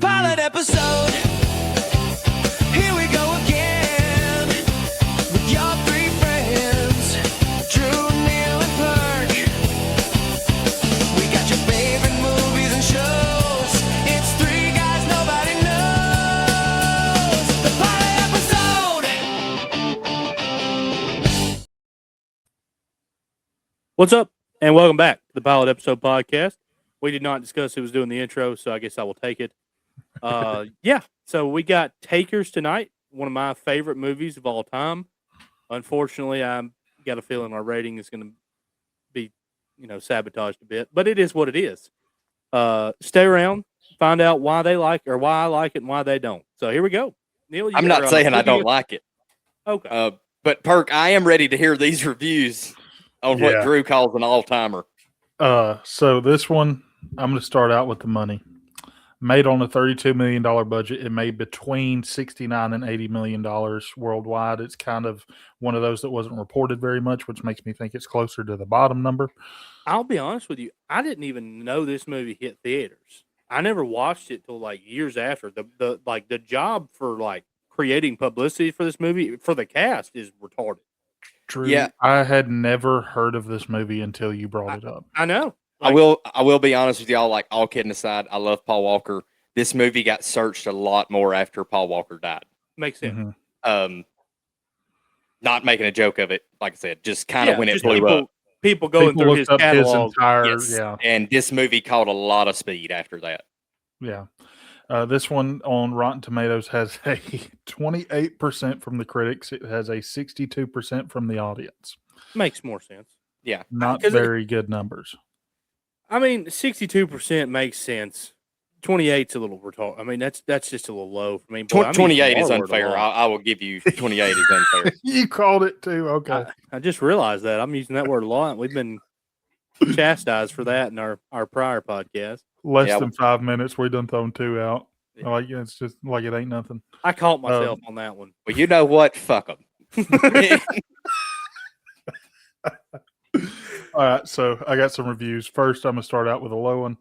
pilot episode. Here we go again with your three friends, Drew, Neil, and Perk. We got your favorite movies and shows. It's three guys nobody knows. The pilot episode. What's up, and welcome back to the Pilot Episode Podcast. We did not discuss who was doing the intro, so I guess I will take it. So we got Takers tonight, one of my favorite movies of all time. Unfortunately, I got a feeling our rating is going to be, sabotaged a bit, but it is what it is. Stay around, find out why they like or why I like it and why they don't. So here we go. Neil, I'm not saying I don't like it. Okay. But Perk, I am ready to hear these reviews on what Drew calls an all-timer. So this one, I'm going to start out with the money. Made on a $32 million budget. It made between $69 and $80 million worldwide. It's kind of one of those that wasn't reported very much, which makes me think it's closer to the bottom number. I'll be honest with you. I didn't even know this movie hit theaters. I never watched it till like years after. The job for creating publicity for this movie for the cast is retarded. True. Yeah, I had never heard of this movie until you brought it up. I know. I will be honest with y'all, all kidding aside, I love Paul Walker. This movie got searched a lot more after Paul Walker died. Makes sense. Mm-hmm. Not making a joke of it, like I said, just kind of when it blew up. People going through his catalog. And this movie caught a lot of speed after that. Yeah. This one on Rotten Tomatoes has a 28% from the critics. It has a 62% from the audience. Makes more sense. Yeah. Not very good numbers. I mean, 62% makes sense. 28's a little retarded. I mean, that's just a little low for me. 28 is unfair. I will give you 28 is unfair. You called it too. Okay. I just realized that. I'm using that word a lot. We've been chastised for that in our prior podcast. Less than 5 minutes, we done thrown two out. It's just like it ain't nothing. I caught myself on that one. Well, you know what? Fuck them. All right, so I got some reviews. First, I'm going to start out with a low one.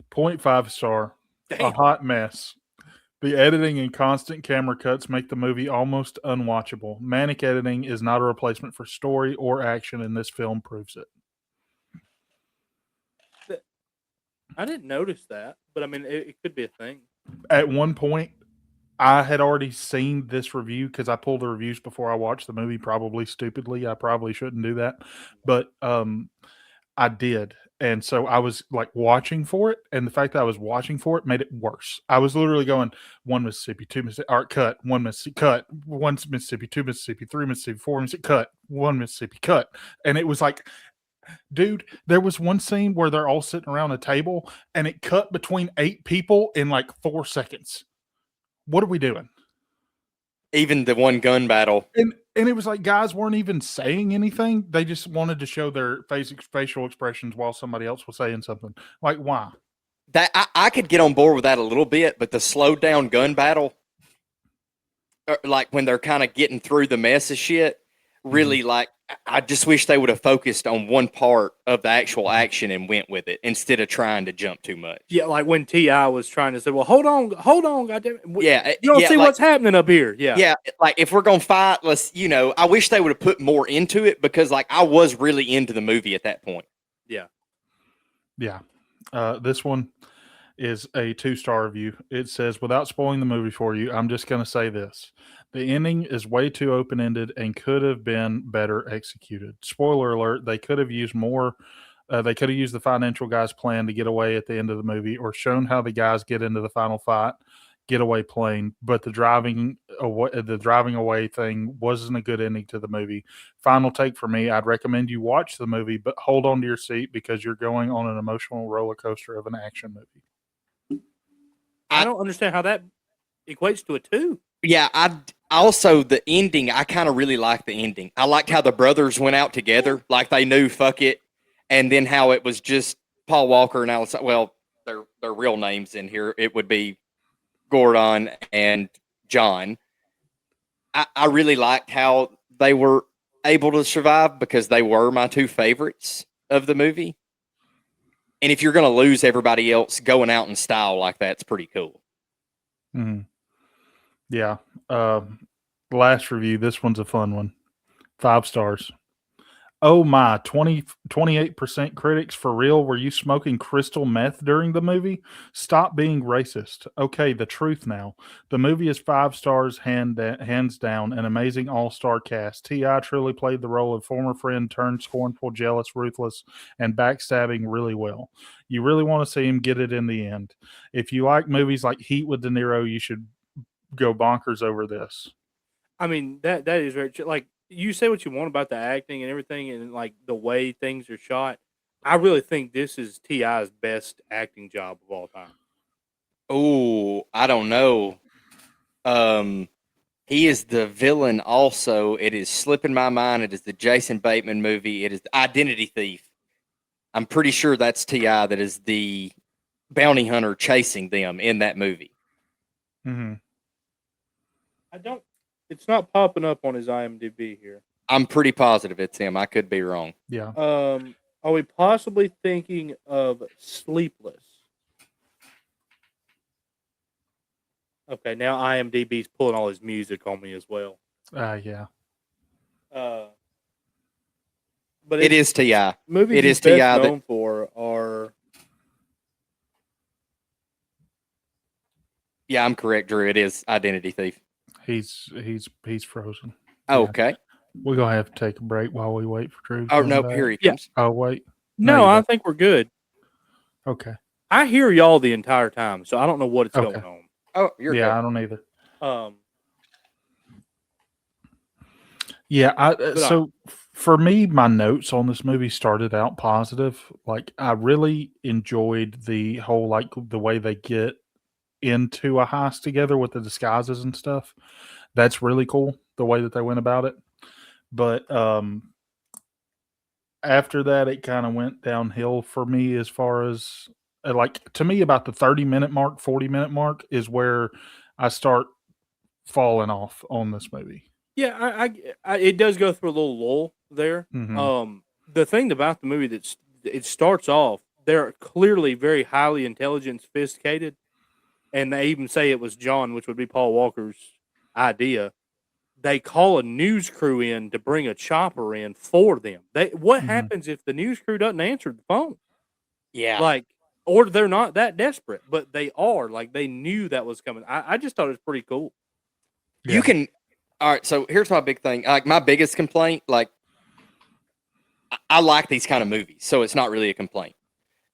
0.5 star. Damn. A hot mess. The editing and constant camera cuts make the movie almost unwatchable. Manic editing is not a replacement for story or action, and this film proves it. I didn't notice that, but I mean, it could be a thing. At one point, I had already seen this review because I pulled the reviews before I watched the movie, probably stupidly. I probably shouldn't do that, but I did. And so I was watching for it, and the fact that I was watching for it made it worse. I was literally going, one Mississippi, two Mississippi, cut, one Mississippi, cut, one Mississippi, two Mississippi, three Mississippi, four Mississippi, cut, one Mississippi, cut. And it was like, dude, there was one scene where they're all sitting around a table, and it cut between 8 people in 4 seconds. What are we doing? Even the one gun battle. And it was like guys weren't even saying anything. They just wanted to show their facial expressions while somebody else was saying something. Why? That I could get on board with that a little bit, but the slowed down gun battle, when they're kind of getting through the mess of shit, really I just wish they would have focused on one part of the actual action and went with it instead of trying to jump too much. Yeah, like when T.I. was trying to say, well, hold on, goddamn. Yeah. You don't see what's happening up here. Yeah. Yeah, if we're going to fight, let's, I wish they would have put more into it because, I was really into the movie at that point. Yeah. Yeah. This one is a 2-star review. It says, without spoiling the movie for you, I'm just going to say this. The ending is way too open-ended and could have been better executed. Spoiler alert, they could have used more. They could have used the financial guy's plan to get away at the end of the movie or shown how the guys get into the final fight, get away plane. But the driving away thing wasn't a good ending to the movie. Final take for me, I'd recommend you watch the movie, but hold on to your seat because you're going on an emotional roller coaster of an action movie. I don't understand how that equates to a 2. Yeah, also the ending, I kind of really liked the ending. I liked how the brothers went out together, like they knew fuck it, and then how it was just Paul Walker and Alice. Well, their real names in here, it would be Gordon and John. I really liked how they were able to survive because they were my 2 favorites of the movie. And if you're going to lose everybody else, going out in style like that's pretty cool. Mhm. Yeah. Last review. This one's a fun one. 5 stars. Oh my, 28% critics for real. Were you smoking crystal meth during the movie? Stop being racist. Okay, the truth now. The movie is 5 stars, hands down. An amazing all star cast. T.I. truly played the role of former friend turned scornful, jealous, ruthless, and backstabbing really well. You really want to see him get it in the end. If you like movies like Heat with De Niro, you should go bonkers over this. I mean, that is very true. Like, you say what you want about the acting and everything, and like the way things are shot. I really think this is Ti's best acting job of all time. Oh, I don't know. He is the villain also. It is slipping my mind. It is the Jason Bateman movie. It is the Identity Thief. I'm pretty sure that's T.I. that is the bounty hunter chasing them in that movie. Mm-hmm. I don't. It's not popping up on his IMDb here. I'm pretty positive it's him. I could be wrong. Yeah. Are we possibly thinking of Sleepless? Okay, now IMDb's pulling all his music on me as well. Yeah. But It is T.I. movies it he's is best T.I. that- known for are. Yeah, I'm correct, Drew. It is Identity Thief. He's frozen. Oh, Yeah. okay. We're gonna have to take a break while we wait for Drew. to Oh come no, back. here he Yeah. comes. Oh wait. No, you I don't. think we're good. Okay. I hear y'all the entire time, so I don't know what it's Okay. going on. Oh, you're Yeah, good. I don't either. Yeah, so for me, my notes on this movie started out positive. Like, I really enjoyed the whole, like, the way they get into a heist together with the disguises and stuff. That's really cool, the way that they went about it. But after that, it kind of went downhill for me as far as, like, to me, about the 30-minute mark, 40-minute mark is where I start falling off on this movie. Yeah, it does go through a little lull there. Mhm. The thing about the movie that's it starts off, they're clearly very highly intelligent, sophisticated, and they even say it was John, which would be Paul Walker's idea. They call a news crew in to bring a chopper in for them. What Mhm. happens if the news crew doesn't answer the phone? Yeah. Like, or they're not that desperate, but they are. Like, they knew that was coming. I just thought it was pretty cool. You Yeah. can. All right. So here's my big thing. Like my biggest complaint. Like I like these kind of movies, so it's not really a complaint.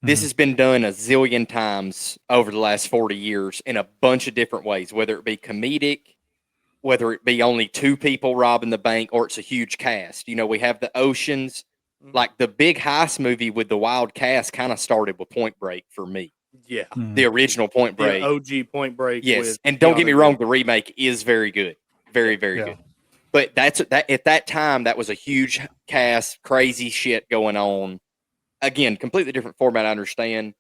This Mhm. has been done a zillion times over the last 40 years in a bunch of different ways, whether it be comedic, whether it be only two people robbing the bank, or it's a huge cast. You know, we have the Oceans. Like the big heist movie with the wild cast kind of started with Point Break for me. Yeah. Mhm. The original Point Break. The OG Point Break. Yes. with And don't get me Keanu wrong, Reeves. the remake is very good. Very, very Yeah. good. But that at that time, that was a huge cast, crazy shit going on. Again, completely different format, I understand.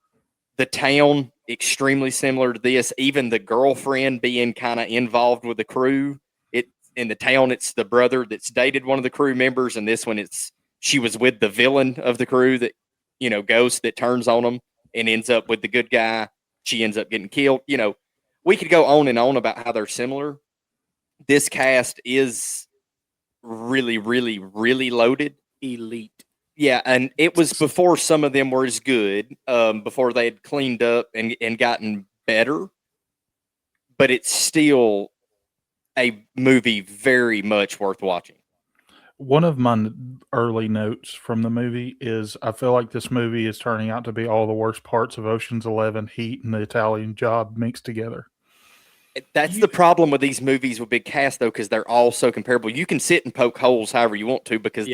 The town, extremely similar to this. Even the girlfriend being kind of involved with the crew. It in the town, it's the brother that's dated one of the crew members, and this one, she was with the villain of the crew that Ghost that turns on them and ends up with the good guy. She ends up getting killed. We could go on and on about how they're similar. This cast is really, really, really loaded. Elite. Yeah, and it was before some of them were as good, before they had cleaned up and gotten better. But it's still a movie very much worth watching. One of my early notes from the movie is I feel like this movie is turning out to be all the worst parts of Ocean's 11, Heat, and the Italian Job mixed together. That's the problem with these movies with big cast, though, because they're all so comparable. You can sit and poke holes however you want to because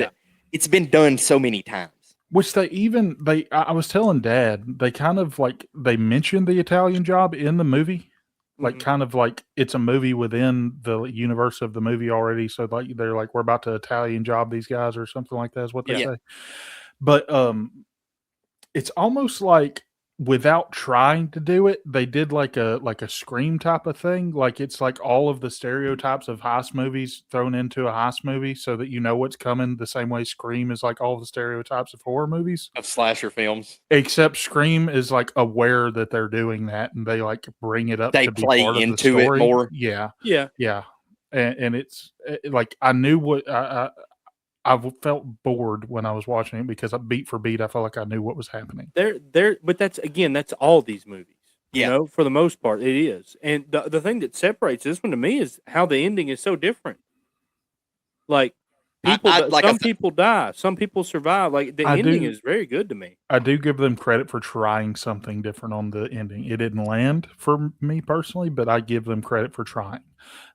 it's been done so many times. Which I was telling Dad, they kind of like they mentioned the Italian Job in the movie. Like kind of like it's a movie within the universe of the movie already. So like they're like, we're about to Italian Job these guys or something like that is what they say. But it's almost like without trying to do it, they did like a Scream type of thing. Like it's like all of the stereotypes of heist movies thrown into a heist movie, so that you know what's coming. The same way Scream is like all the stereotypes of horror movies. Of slasher films. Except Scream is like aware that they're doing that, and they like bring it up They to be play part of the into it story. more. Yeah, Yeah. yeah, and it's like I knew what I felt bored when I was watching it because beat for beat, I felt like I knew what was happening. But that's all these movies. You Yeah. know, for the most part, it is. And the thing that separates this one to me is how the ending is so different. Like some people die, some people survive. Like the ending is very good to me. I do give them credit for trying something different on the ending. It didn't land for me personally, but I give them credit for trying.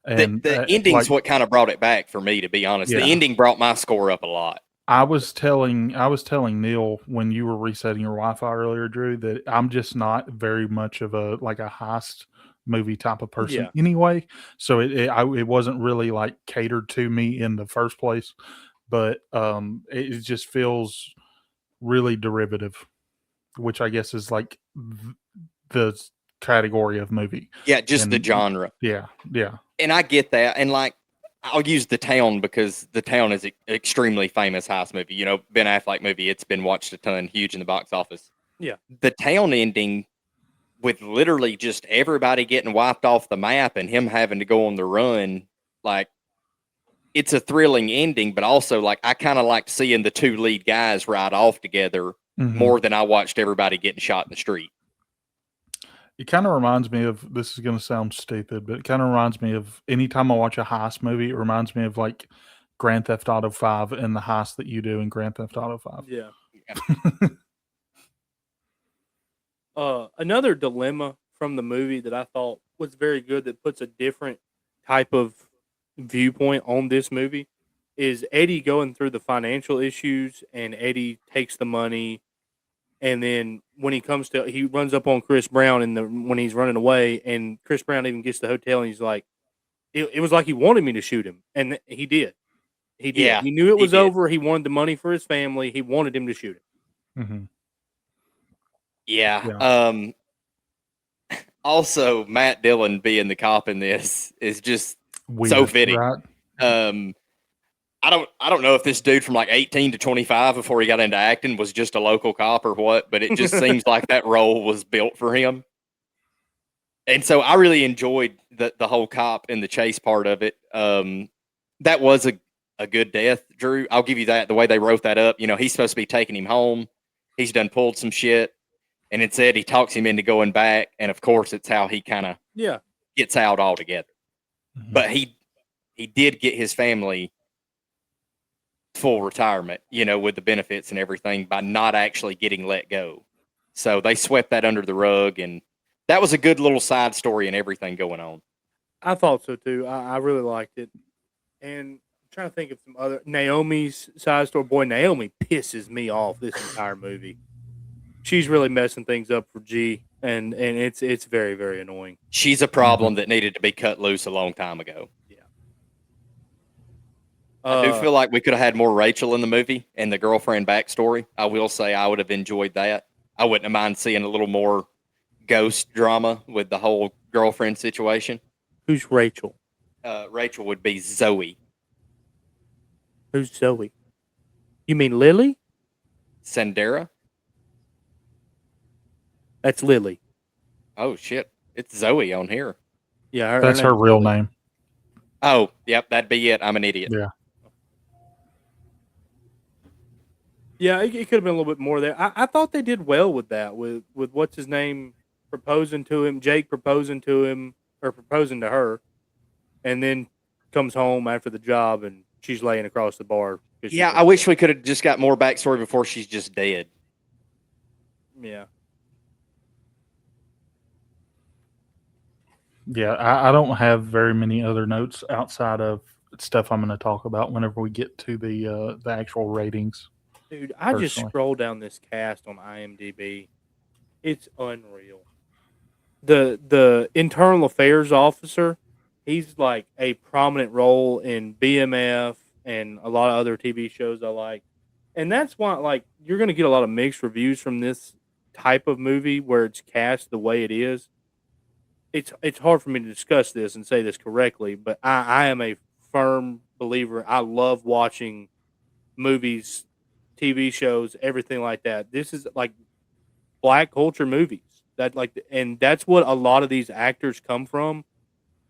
And the ending's what kind of brought it back for me, to be honest. Yeah. The ending brought my score up a lot. I was telling Neil when you were resetting your Wi-Fi earlier, Drew, that I'm just not very much of a heist movie type of person Yeah. anyway. So it wasn't really like catered to me in the first place, but it just feels really derivative, which I guess is like the category of movie. Yeah, just the genre. Yeah, yeah. And I get that. And like, I'll use The Town because The Town is an extremely famous heist movie. You know, Ben Affleck movie. It's been watched a ton, huge in the box office. Yeah. The Town ending with literally just everybody getting wiped off the map and him having to go on the run, like, it's a thrilling ending, but also like I kind of liked seeing the two lead guys ride off together more than I watched everybody getting shot in the street. It kind of reminds me of, this is going to sound stupid, but it kind of reminds me of anytime I watch a heist movie, it reminds me of like Grand Theft Auto 5 and the heist that you do in Grand Theft Auto 5. Yeah. Another dilemma from the movie that I thought was very good that puts a different type of viewpoint on this movie is Eddie going through the financial issues, and Eddie takes the money, and then when he runs up on Chris Brown when he's running away, and Chris Brown even gets to the hotel, and he's like, it was like he wanted me to shoot him, and he did. He did. Yeah, he knew it was did. over. He wanted the money for his family. He wanted him to shoot him. Mm-hmm. Yeah. Also, Matt Dillon being the cop in this is just Weird, so fitting. right? I don't know if this dude from like 18 to 25 before he got into acting was just a local cop or what, but it just seems like that role was built for him. And so I really enjoyed the whole cop and the chase part of it. That was a good death, Drew. I'll give you that. The way they wrote that up, you know, he's supposed to be taking him home. He's done pulled some shit. And instead he talks him into going back. And of course, it's how he kind of gets out altogether. Mm-hmm. But he did get his family full retirement, you know, with the benefits and everything by not actually getting let go. So they swept that under the rug, and that was a good little side story and everything going on. I thought so too. I really liked it. And I'm trying to think of some other Naomi's side story. Boy, Naomi pisses me off this entire movie. She's really messing things up for G, and it's very, very annoying. She's a problem that needed to be cut loose a long time ago. Yeah. I do feel like we could have had more Rachel in the movie and the girlfriend backstory. I will say I would have enjoyed that. I wouldn't have mind seeing a little more ghost drama with the whole girlfriend situation. Who's Rachel? Rachel would be Zoe. Who's Zoe? You mean Lily? Sandera? That's Lily. Oh, shit. It's Zoe on here. Yeah, that's her real name. Oh, yep, that'd be it. I'm an idiot. Yeah. Yeah, it could have been a little bit more there. I thought they did well with that, with what's his name proposing to him, Jake proposing to him, or proposing to her, and then comes home after the job and she's laying across the bar. Yeah, I wish we could have just got more backstory before she's just dead. Yeah. Yeah, I don't have very many other notes outside of stuff I'm going to talk about whenever we get to the actual ratings. Dude, I just scrolled down this cast on IMDb. It's unreal. The internal affairs officer, he's like a prominent role in BMF and a lot of other TV shows I like. And that's why, like, you're going to get a lot of mixed reviews from this type of movie where it's cast the way it is, it's hard for me to discuss this and say this correctly, but I am a firm believer. I love watching movies, TV shows, everything like that. This is like black culture movies and that's what a lot of these actors come from.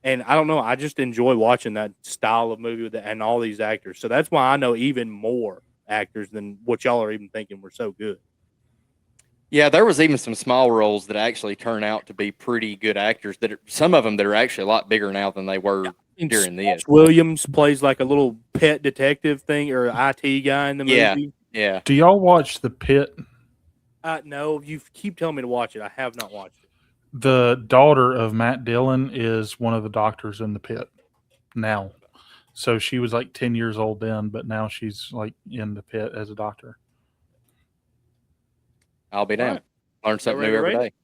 And I don't know, I just enjoy watching that style of movie and all these actors. So that's why I know even more actors than what y'all are even thinking were so good. Yeah, there was even some small roles that actually turn out to be pretty good actors. Some of them that are actually a lot bigger now than they were during this. Williams plays like a little pet detective thing or IT guy in the movie. Yeah. Do y'all watch The Pit? No, you keep telling me to watch it. I have not watched it. The daughter of Matt Dillon is one of the doctors in The Pit now. So she was like 10 years old then, but now she's like in The Pit as a doctor. I'll be down. Right. Learn something ready new to every rate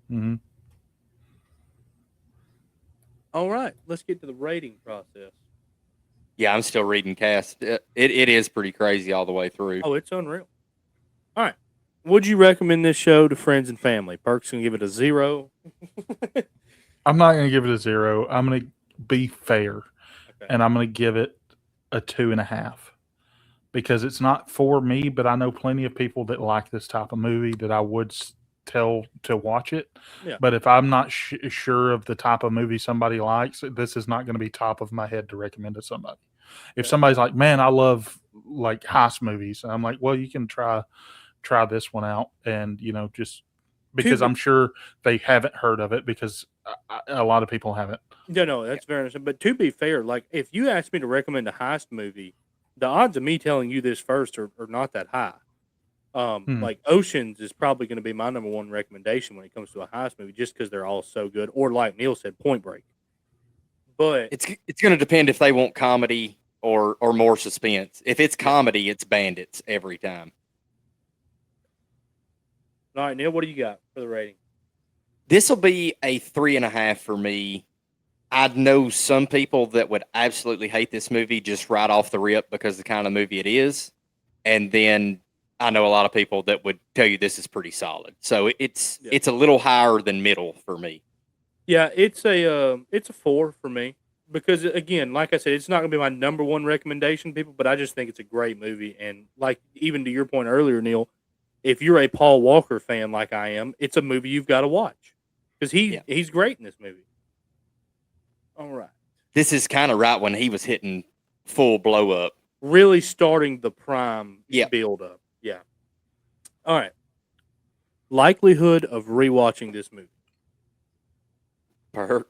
day. Mm-hmm. All right, let's get to the rating process. Yeah, I'm still reading cast. It is pretty crazy all the way through. Oh, it's unreal. All right. Would you recommend this show to friends and family? Perk's going to give it a 0. I'm not going to give it a 0. I'm going to be fair, Okay. and I'm going to give it a 2.5 because it's not for me, but I know plenty of people that like this type of movie that I would tell to watch it. Yeah. But if I'm not sure of the type of movie somebody likes, this is not going to be top of my head to recommend to somebody. If somebody's like, man, I love like heist movies, I'm like, well, you can try this one out, and just because I'm sure they haven't heard of it because a lot of people haven't. No, that's very interesting. But to be fair, like if you ask me to recommend a heist movie, the odds of me telling you this first are not that high. Like Oceans is probably going to be my number one recommendation when it comes to a heist movie, just because they're all so good. Or like Neil said, Point Break. But it's going to depend if they want comedy or more suspense. If it's comedy, it's Bandits every time. All right, Neil, what do you got for the rating? This will be a 3.5 for me. I know some people that would absolutely hate this movie just right off the rip because of the kind of movie it is. And then I know a lot of people that would tell you this is pretty solid. So it's a little higher than middle for me. Yeah, it's a 4 for me because again, like I said, it's not going to be my number one recommendation, people. But I just think it's a great movie, and like even to your point earlier, Neil, if you're a Paul Walker fan like I am, it's a movie you've got to watch because he's great in this movie. All right, this is kind of right when he was hitting full blow up, really starting the prime build up. Yeah. All right. Likelihood of rewatching this movie. Per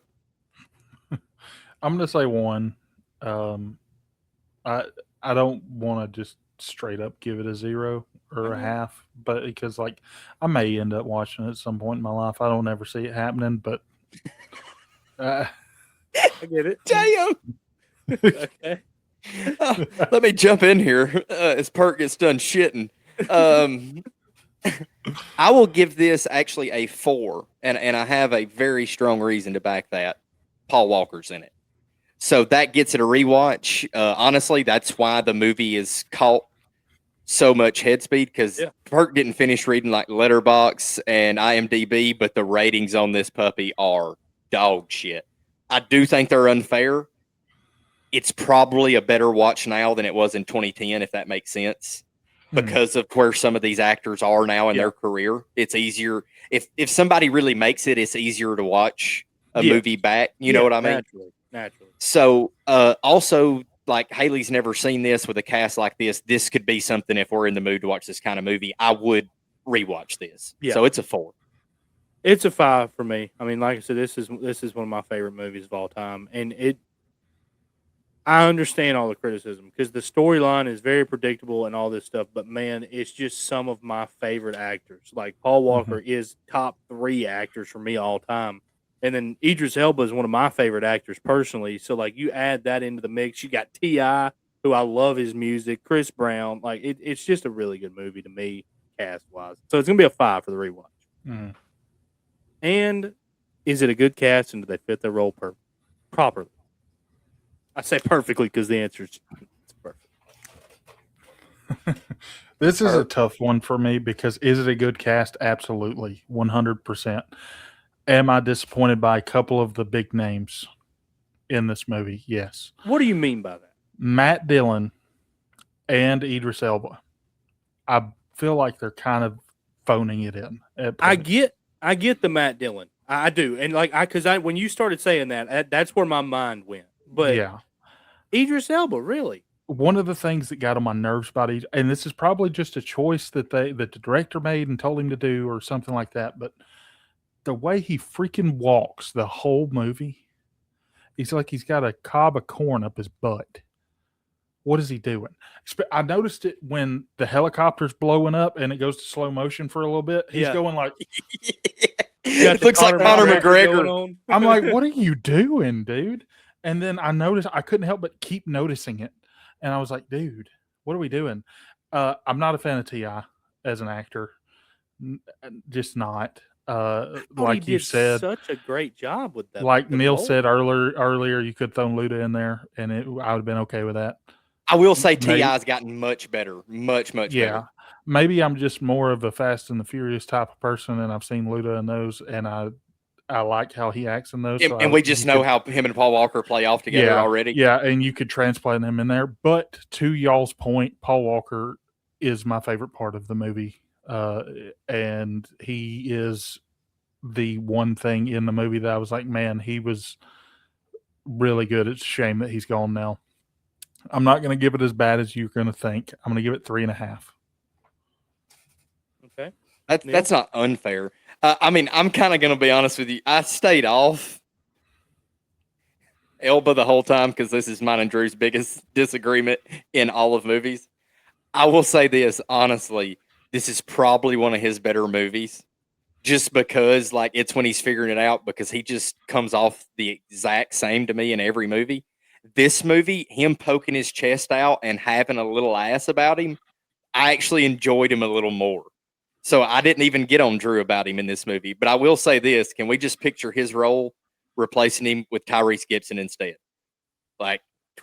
I'm gonna say 1. I don't want to just straight up give it a 0 or a half, but because like I may end up watching it at some point in my life. I don't ever see it happening, but I get it. Damn. Okay. Let me jump in here as Perk gets done shitting. I will give this actually a 4, and I have a very strong reason to back that. Paul Walker's in it. So that gets it a rewatch. Honestly, that's why the movie is caught so much head speed, because Perk didn't finish reading like Letterboxd and IMDb, but the ratings on this puppy are dog shit. I do think they're unfair. It's probably a better watch now than it was in 2010, if that makes sense, because of where some of these actors are now in their career. It's easier. If somebody really makes it, it's easier to watch a movie back. You know what I mean? Naturally. So also, like, Haley's never seen this with a cast like this. This could be something, if we're in the mood to watch this kind of movie, I would rewatch this. Yeah. So it's a 4. It's a 5 for me. I mean, like I said, this is one of my favorite movies of all time, and I understand all the criticism because the storyline is very predictable and all this stuff, but man, it's just some of my favorite actors. Like Paul Walker is top 3 actors for me all time. And then Idris Elba is one of my favorite actors personally. So like you add that into the mix, you got T.I., who I love his music, Chris Brown. Like it's just a really good movie to me, cast wise. So it's gonna be a 5 for the rewatch. And is it a good cast, and do they fit their role properly? I say perfectly because the answer is perfect. This is a tough one for me because is it a good cast? Absolutely, 100%. Am I disappointed by a couple of the big names in this movie? Yes. What do you mean by that? Matt Dillon and Idris Elba. I feel like they're kind of phoning it in. I get the Matt Dillon. I do, and because when you started saying that, that's where my mind went. But yeah, Idris Elba, really? One of the things that got on my nerves about it, and this is probably just a choice that the director made and told him to do, or something like that, but the way he freaking walks the whole movie, he's like he's got a cob of corn up his butt. What is he doing? I noticed it when the helicopter's blowing up and it goes to slow motion for a little bit. He's going like, it looks like Conor McGregor. I'm like, what are you doing, dude? And then I noticed, I couldn't help but keep noticing it. And I was like, dude, what are we doing? I'm not a fan of T.I. as an actor. Just not. Like you said, such a great job with that. Like Neil said earlier, you could throw Luda in there, and I would have been okay with that. I will say T.I.'s gotten much better, much better. Maybe I'm just more of a Fast and the Furious type of person, and I've seen Luda in those, and I like how he acts in those. And we just know how him and Paul Walker play off together already. Yeah, and you could transplant him in there. But to y'all's point, Paul Walker is my favorite part of the movie. And he is the one thing in the movie that I was like, man, he was really good. It's a shame that he's gone now. I'm not going to give it as bad as you're going to think. I'm going to give it 3.5. Okay. That's not unfair. I mean, I'm kind of going to be honest with you. I stayed off Elba the whole time because this is mine and Drew's biggest disagreement in all of movies. I will say this, honestly, this is probably one of his better movies just because, like, it's when he's figuring it out because he just comes off the exact same to me in every movie. This movie, him poking his chest out and having a little ass about him, I actually enjoyed him a little more. So I didn't even get on Drew about him in this movie. But I will say this, can we just picture his role replacing him with Tyrese Gibson instead? Like,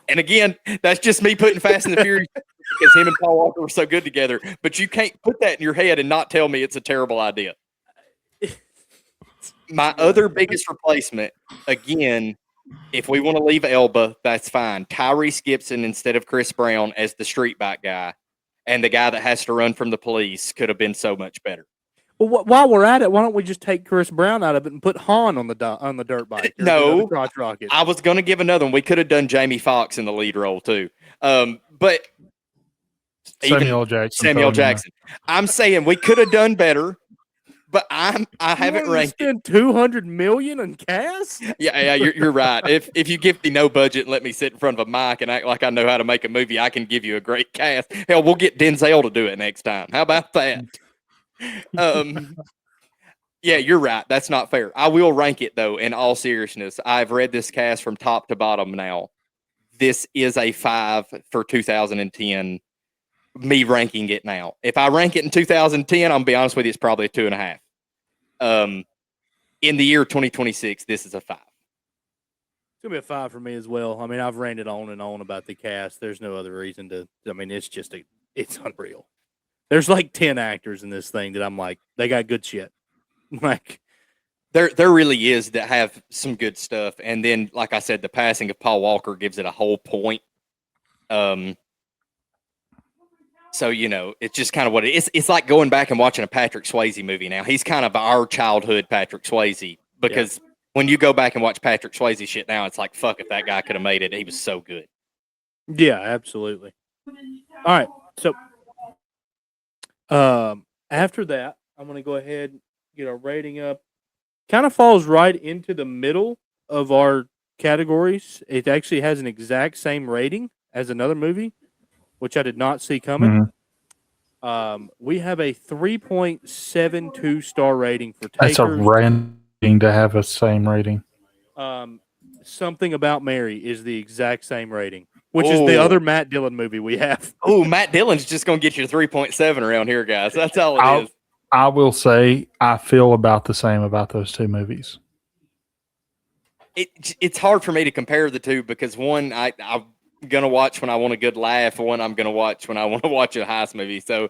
and again, that's just me putting Fast and the Furious because him and Paul Walker were so good together. But you can't put that in your head and not tell me it's a terrible idea. My other biggest replacement, again, if we want to leave Elba, that's fine. Tyrese Gibson instead of Chris Brown as the street bike guy and the guy that has to run from the police could have been so much better. Well, while we're at it, why don't we just take Chris Brown out of it and put Han on the dirt bike? No, crotch rocket. I was going to give another one. We could have done Jamie Foxx in the lead role too. But Samuel Jackson. I'm saying we could have done better. But I haven't ranked. Spend $200 million on cast? Yeah, you're right. If you give me no budget and let me sit in front of a mic and act like I know how to make a movie, I can give you a great cast. Hell, we'll get Denzel to do it next time. How about that? Yeah, you're right. That's not fair. I will rank it though. In all seriousness, I've read this cast from top to bottom now. This is a 5 for 2010. Me ranking it now. If I rank it in 2010, I'm gonna be honest with you, it's probably a 2.5. In the year 2026, this is a 5. It's gonna be a 5 for me as well. I mean, I've ranted on and on about the cast. There's no other reason to. I mean, it's unreal. There's like 10 actors in this thing that I'm like, they got good shit. Like, there really is that have some good stuff. And then, like I said, the passing of Paul Walker gives it a whole point. So, you know, it's just kind of what it is. It's like going back and watching a Patrick Swayze movie now. He's kind of our childhood Patrick Swayze because when you go back and watch Patrick Swayze shit now, it's like, fuck, if that guy could have made it, he was so good. Yeah, absolutely. All right. So, after that, I'm going to go ahead and get our rating up. Kind of falls right into the middle of our categories. It actually has an exact same rating as another movie, which I did not see coming. Mm-hmm. We have a 3.72 star rating for Takers. That's a rating to have a same rating. Something About Mary is the exact same rating, which is the other Matt Dillon movie we have. Oh, Matt Dillon's just going to get you 3.7 around here, guys. That's all it is. I will say I feel about the same about those two movies. It's hard for me to compare the two because one, I'm going to watch when I want a good laugh, one I'm going to watch when I want to watch a heist movie. So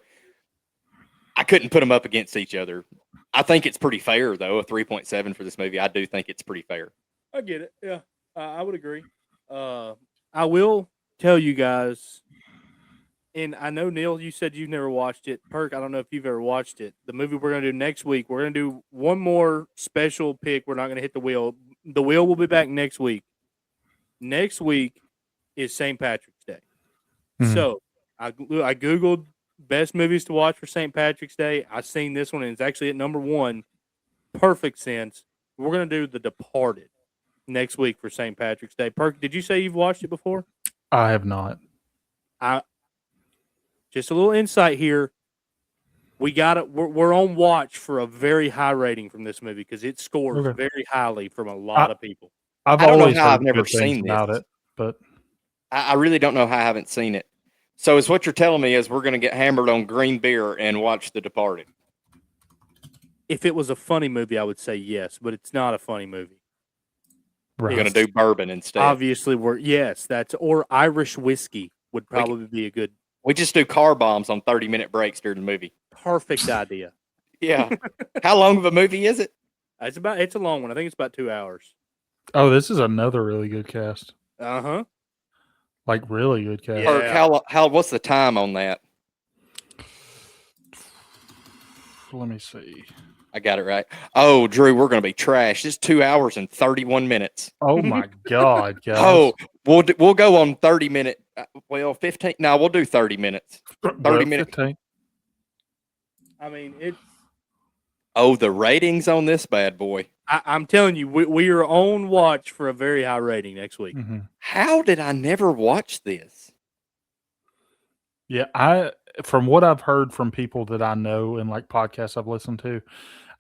I couldn't put them up against each other. I think it's pretty fair though. A 3.7 for this movie. I do think it's pretty fair. I get it. Yeah, I would agree. I will tell you guys, and I know Neil, you said you've never watched it. Perk, I don't know if you've ever watched it. The movie we're gonna do next week. We're gonna do one more special pick. We're not gonna hit the wheel. The wheel will be back next week. Next week is St. Patrick's Day. Mhm. So I googled best movies to watch for St. Patrick's Day. I seen this one, and it's actually at number 1. Perfect sense. We're gonna do The Departed next week for St. Patrick's Day. Perk, did you say you've watched it before? I have not. Just a little insight here. We got it. We're on watch for a very high rating from this movie because it scores Okay. very highly from a lot of people. I've I don't know always how heard I've never good things seen about this. it, but I really don't know how I haven't seen it. So is what you're telling me is we're going to get hammered on green beer and watch The Departed. If it was a funny movie, I would say yes, but it's not a funny movie. We're right. going to do bourbon instead. Obviously, or Irish whiskey would probably be a good, We just do car bombs on 30-minute breaks during the movie. perfect idea. Yeah. How long of a movie is it? It's a long one. I think it's about 2 hours. Oh, this is another really good cast. Uh-huh. Like really good cast. Yeah. Or what's the time on that? Let me see. I got it right. Oh, Drew, we're going to be trash. It's 2 hours and 31 minutes. Oh my God, guys. Oh, we'll go on 30-minute. 15. No, we'll do 30 minutes. 30 minutes. 15. I mean, it's. Oh, the ratings on this bad boy. I'm telling you, we are on watch for a very high rating next week. Mhm. How did I never watch this? Yeah, from what I've heard from people that I know and like podcasts I've listened to,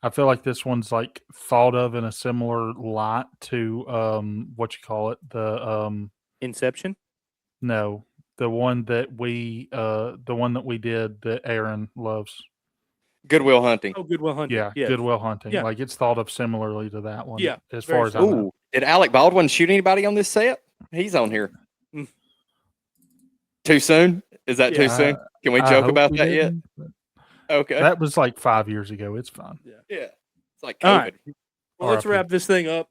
I feel like this one's like thought of in a similar light to what you call it, the Inception. no, the one that we did that Aaron loves. Good Will Hunting. Oh, Good Will Hunting. Yeah, Yes. Good Will Hunting. Yeah. Like it's thought of similarly to that one. Yeah, as very far as I know. Ooh, did Alec Baldwin shoot anybody on this set? He's on here. Mm. Too soon? Is that too Yeah. soon? Can we I joke hope about we that yet? didn't, but Okay. that was like 5 years ago. It's fine. Yeah. It's like All COVID. right. Well, let's RIP. wrap this thing up.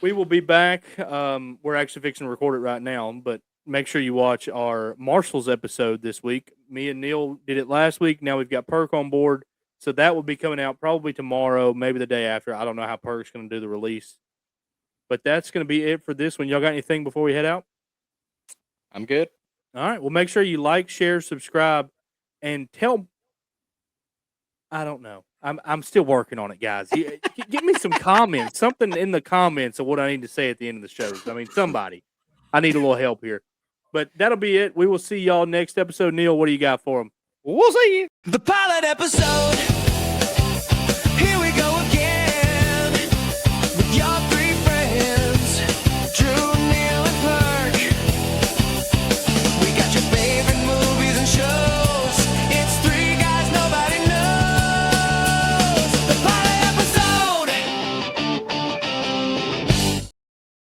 We will be back. We're actually fixing to record it right now, but make sure you watch our Marshall's episode this week. Me and Neil did it last week. Now we've got Perk on board. So that will be coming out probably tomorrow, maybe the day after. I don't know how Perk's going to do the release. But that's going to be it for this one. Y'all got anything before we head out? I'm good. All right. Well, make sure you like, share, subscribe, and tell. I don't know. I'm still working on it, guys. Give me some comments, something in the comments of what I need to say at the end of the show. I mean, somebody. I need a little help here. But that'll be it. We will see y'all next episode. Neil, what do you got for them? We'll see you. The pilot episode.